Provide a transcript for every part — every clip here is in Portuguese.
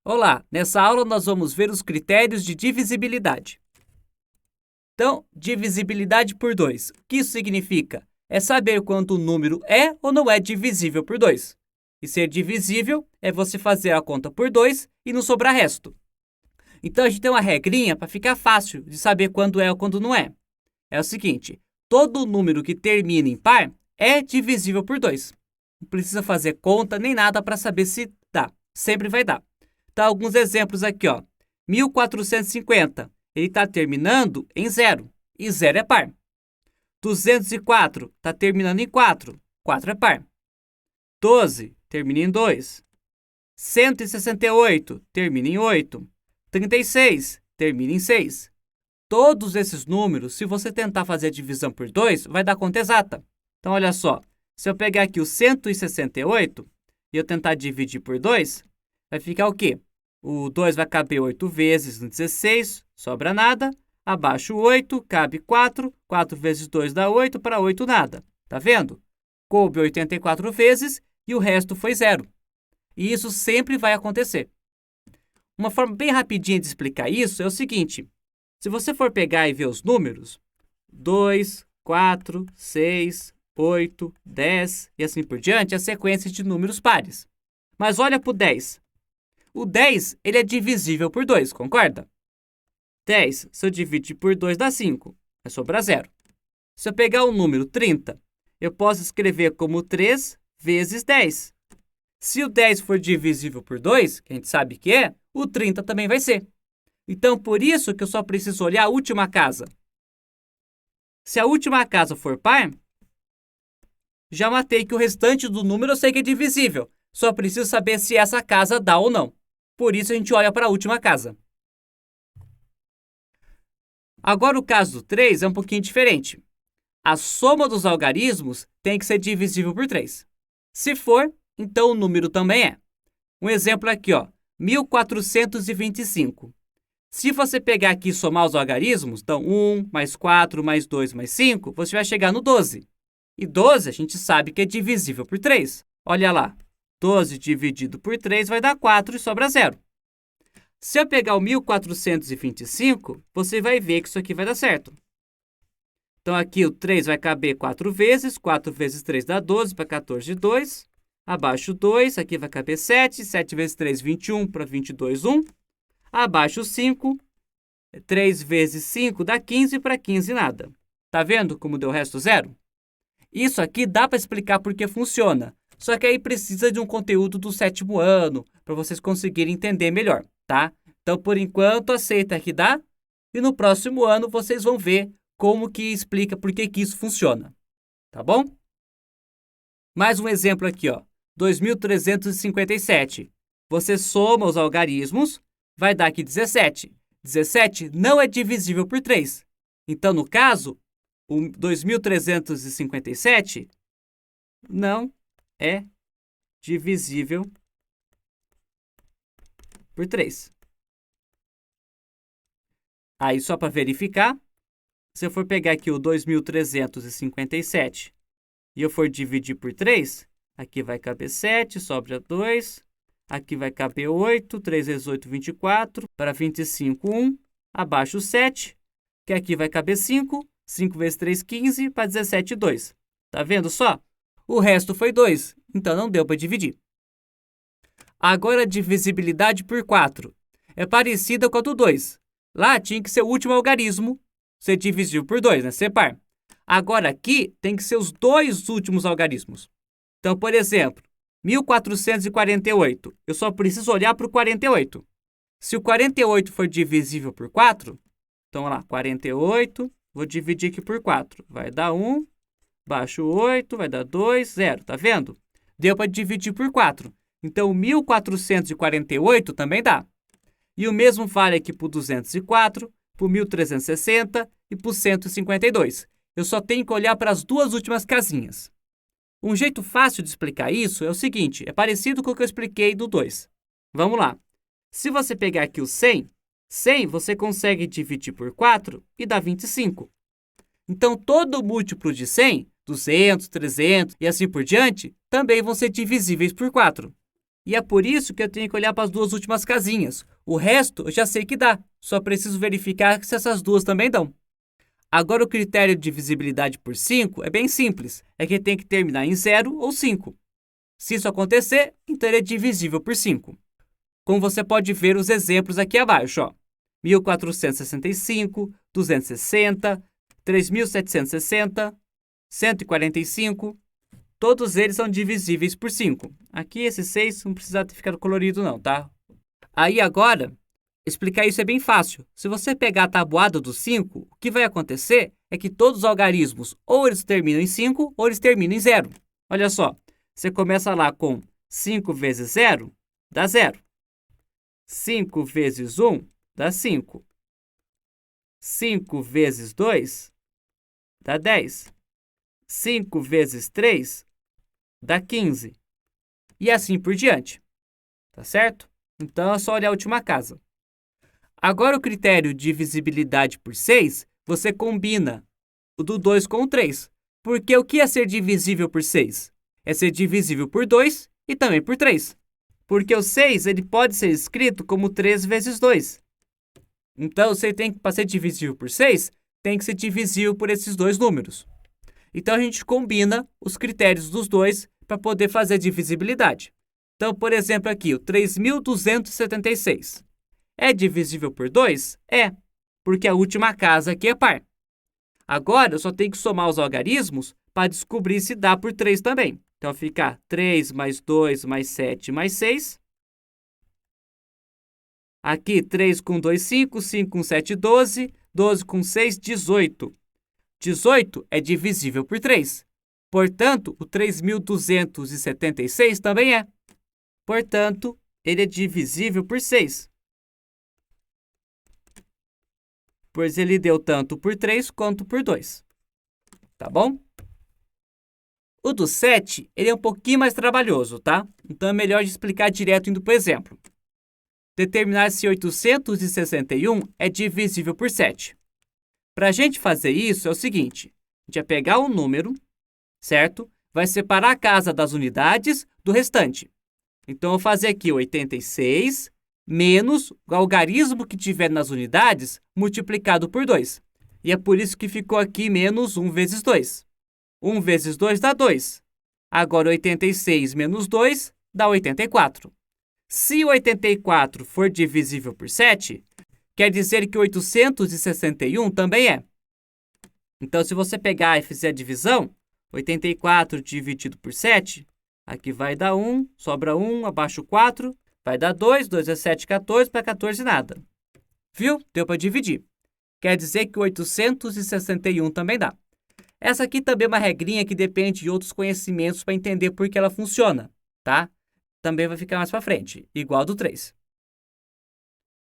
Olá, nessa aula nós vamos ver os critérios de divisibilidade. Então, divisibilidade por 2. O que isso significa? É saber quando o número é ou não é divisível por 2. E ser divisível é você fazer a conta por 2 e não sobrar resto. Então, a gente tem uma regrinha para ficar fácil de saber quando é ou quando não é. É o seguinte, todo número que termina em par é divisível por 2. Não precisa fazer conta nem nada para saber se dá. Sempre vai dar. Tá alguns exemplos aqui, ó. 1450, ele está terminando em 0, e 0 é par. 204 está terminando em 4, 4 é par. 12 termina em 2. 168 termina em 8. 36 termina em 6. Todos esses números, se você tentar fazer a divisão por 2, vai dar conta exata. Então, olha só, se eu pegar aqui o 168 e eu tentar dividir por 2, vai ficar o quê? O 2 vai caber 8 vezes no 16, sobra nada. Abaixo 8, cabe 4. 4 vezes 2 dá 8, para 8 nada. Tá vendo? Coube 84 vezes e o resto foi 0. E isso sempre vai acontecer. Uma forma bem rapidinha de explicar isso é o seguinte. Se você for pegar e ver os números, 2, 4, 6, 8, 10 e assim por diante, é a sequência de números pares. Mas olha para o 10. O 10, ele é divisível por 2, concorda? 10, se eu dividir por 2, dá 5. Vai sobrar 0. Se eu pegar o número 30, eu posso escrever como 3 vezes 10. Se o 10 for divisível por 2, que a gente sabe que é, o 30 também vai ser. Então, por isso que eu só preciso olhar a última casa. Se a última casa for par, já matei que o restante do número eu sei que é divisível. Só preciso saber se essa casa dá ou não. Por isso a gente olha para a última casa. Agora o caso do 3 é um pouquinho diferente. A soma dos algarismos tem que ser divisível por 3. Se for, então o número também é. Um exemplo aqui, ó, 1425. Se você pegar aqui e somar os algarismos, então 1, mais 4, mais 2, mais 5, você vai chegar no 12. E 12 a gente sabe que é divisível por 3. Olha lá, 12 dividido por 3 vai dar 4 e sobra 0. Se eu pegar o 1425, você vai ver que isso aqui vai dar certo. Então, aqui o 3 vai caber 4 vezes. 4 vezes 3 dá 12 para 14, 2. Abaixo 2, aqui vai caber 7. 7 vezes 3, 21 para 22, 1. Abaixo 5, 3 vezes 5 dá 15 para 15, nada. Tá vendo como deu o resto 0? Isso aqui dá para explicar porque funciona. Só que aí precisa de um conteúdo do 7º ano para vocês conseguirem entender melhor, tá? Então, por enquanto, aceita que dá. E no próximo ano vocês vão ver como que explica por que isso funciona. Tá bom? Mais um exemplo aqui, ó. 2357. Você soma os algarismos, vai dar aqui 17. 17 não é divisível por 3. Então, no caso, o 2357 não é divisível por 3. Aí, só para verificar, se eu for pegar aqui o 2357 e eu for dividir por 3, aqui vai caber 7, sobra 2. Aqui vai caber 8, 3 vezes 8, 24, para 25, 1. Abaixo 7, que aqui vai caber 5. 5 vezes 3, 15, para 17, 2. Tá vendo só? O resto foi 2, então não deu para dividir. Agora a divisibilidade por 4 é parecida com a do 2. Lá tinha que ser o último algarismo, ser divisível por 2, né? Ser par. Agora aqui tem que ser os dois últimos algarismos. Então, por exemplo, 1448, eu só preciso olhar para o 48. Se o 48 for divisível por 4, então, olha lá, 48, vou dividir aqui por 4. Vai dar 1, baixo 8, vai dar 2, 0. Tá vendo? Deu para dividir por 4. Então, 1448 também dá. E o mesmo vale aqui para o 204, para o 1360 e para o 152. Eu só tenho que olhar para as duas últimas casinhas. Um jeito fácil de explicar isso é o seguinte, é parecido com o que eu expliquei do 2. Vamos lá. Se você pegar aqui o 100, 100 você consegue dividir por 4 e dá 25. Então, todo múltiplo de 100, 200, 300 e assim por diante, também vão ser divisíveis por 4. E é por isso que eu tenho que olhar para as duas últimas casinhas. O resto eu já sei que dá, só preciso verificar se essas duas também dão. Agora o critério de divisibilidade por 5 é bem simples, é que tem que terminar em 0 ou 5. Se isso acontecer, então ele é divisível por 5. Como você pode ver os exemplos aqui abaixo, ó. 1465, 260, 3760, 145, todos eles são divisíveis por 5. Aqui esses 6 não precisa ter ficado colorido não, tá? Aí agora, explicar isso é bem fácil. Se você pegar a tabuada dos 5, o que vai acontecer é que todos os algarismos ou eles terminam em 5 ou eles terminam em 0. Olha só, você começa lá com 5 vezes 0, dá 0. 5 vezes 1, dá 5. 5 vezes 2, dá 10. 5 vezes 3, dá 15. E assim por diante. Tá certo? Então é só olhar a última casa. Agora o critério de divisibilidade por 6, você combina o do 2 com o 3. Porque o que é ser divisível por 6? É ser divisível por 2 e também por 3. Porque o 6 ele pode ser escrito como 3 vezes 2. Então, para ser divisível por 6, tem que ser divisível por esses dois números. Então, a gente combina os critérios dos dois para poder fazer a divisibilidade. Então, por exemplo, aqui, o 3.276. É divisível por 2? É, porque a última casa aqui é par. Agora, eu só tenho que somar os algarismos para descobrir se dá por 3 também. Então, fica 3 mais 2 mais 7 mais 6. Aqui, 3 com 2, 5. 5 com 7, 12. 12 com 6, 18. 18 é divisível por 3. Portanto, o 3.276 também é. Portanto, ele é divisível por 6. Pois ele deu tanto por 3 quanto por 2. Tá bom? O do 7, ele é um pouquinho mais trabalhoso, tá? Então é melhor de explicar direto indo para o exemplo. Determinar se 861 é divisível por 7. Para a gente fazer isso é o seguinte, a gente vai pegar um número, certo? Vai separar a casa das unidades do restante. Então, eu vou fazer aqui 86 menos o algarismo que tiver nas unidades multiplicado por 2. E é por isso que ficou aqui menos 1 vezes 2. 1 vezes 2 dá 2. Agora, 86 menos 2 dá 84. Se o 84 for divisível por 7, quer dizer que 861 também é. Então, se você pegar e fizer a divisão, 84 dividido por 7, aqui vai dar 1, sobra 1, abaixo 4, vai dar 2, 2 é 7, 14, para 14 nada. Viu? Deu para dividir. Quer dizer que 861 também dá. Essa aqui também é uma regrinha que depende de outros conhecimentos para entender por que ela funciona, tá? Também vai ficar mais para frente, igual a do 3.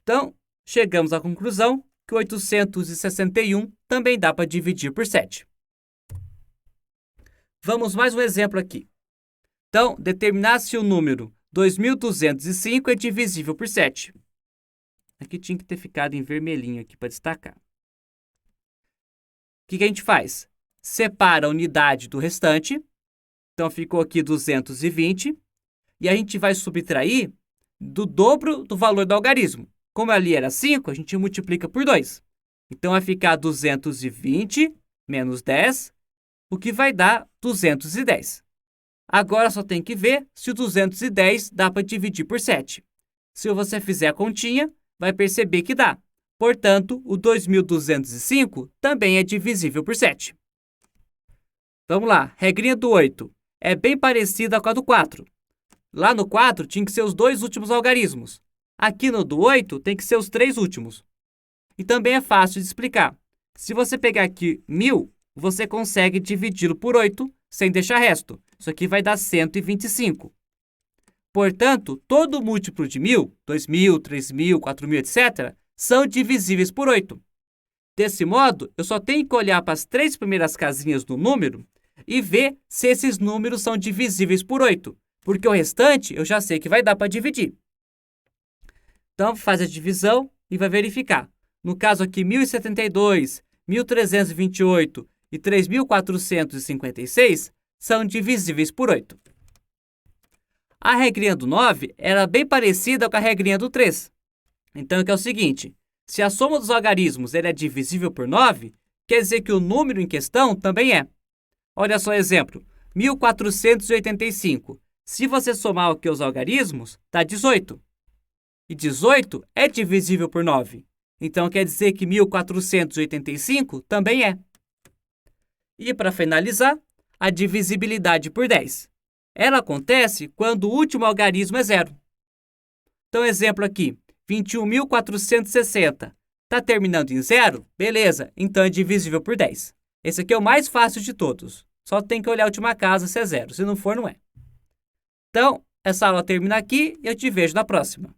Então, chegamos à conclusão que 861 também dá para dividir por 7. Vamos mais um exemplo aqui. Então, determinar se o número 2.205 é divisível por 7. Aqui tinha que ter ficado em vermelhinho aqui para destacar. O que a gente faz? Separa a unidade do restante. Então, ficou aqui 220. E a gente vai subtrair do dobro do valor do algarismo. Como ali era 5, a gente multiplica por 2. Então, vai ficar 220 menos 10, o que vai dar 210. Agora, só tem que ver se o 210 dá para dividir por 7. Se você fizer a continha, vai perceber que dá. Portanto, o 2.205 também é divisível por 7. Vamos lá, regrinha do 8. É bem parecida com a do 4. Lá no 4 tinha que ser os dois últimos algarismos. Aqui no do 8 tem que ser os 3 últimos. E também é fácil de explicar. Se você pegar aqui 1.000, você consegue dividi-lo por 8 sem deixar resto. Isso aqui vai dar 125. Portanto, todo múltiplo de 1.000, 2.000, 3.000, 4.000, etc., são divisíveis por 8. Desse modo, eu só tenho que olhar para as 3 primeiras casinhas do número e ver se esses números são divisíveis por 8, porque o restante eu já sei que vai dar para dividir. Então, faz a divisão e vai verificar. No caso aqui, 1.072, 1.328 e 3.456 são divisíveis por 8. A regrinha do 9 era bem parecida com a regrinha do 3. Então, é o seguinte, se a soma dos algarismos é divisível por 9, quer dizer que o número em questão também é. Olha só o exemplo, 1485. Se você somar aqui os algarismos, dá 18. E 18 é divisível por 9. Então, quer dizer que 1485 também é. E, para finalizar, a divisibilidade por 10. Ela acontece quando o último algarismo é zero. Então, exemplo aqui, 21.460. Está terminando em zero? Beleza, então é divisível por 10. Esse aqui é o mais fácil de todos. Só tem que olhar a última casa se é zero. Se não for, não é. Então, essa aula termina aqui e eu te vejo na próxima.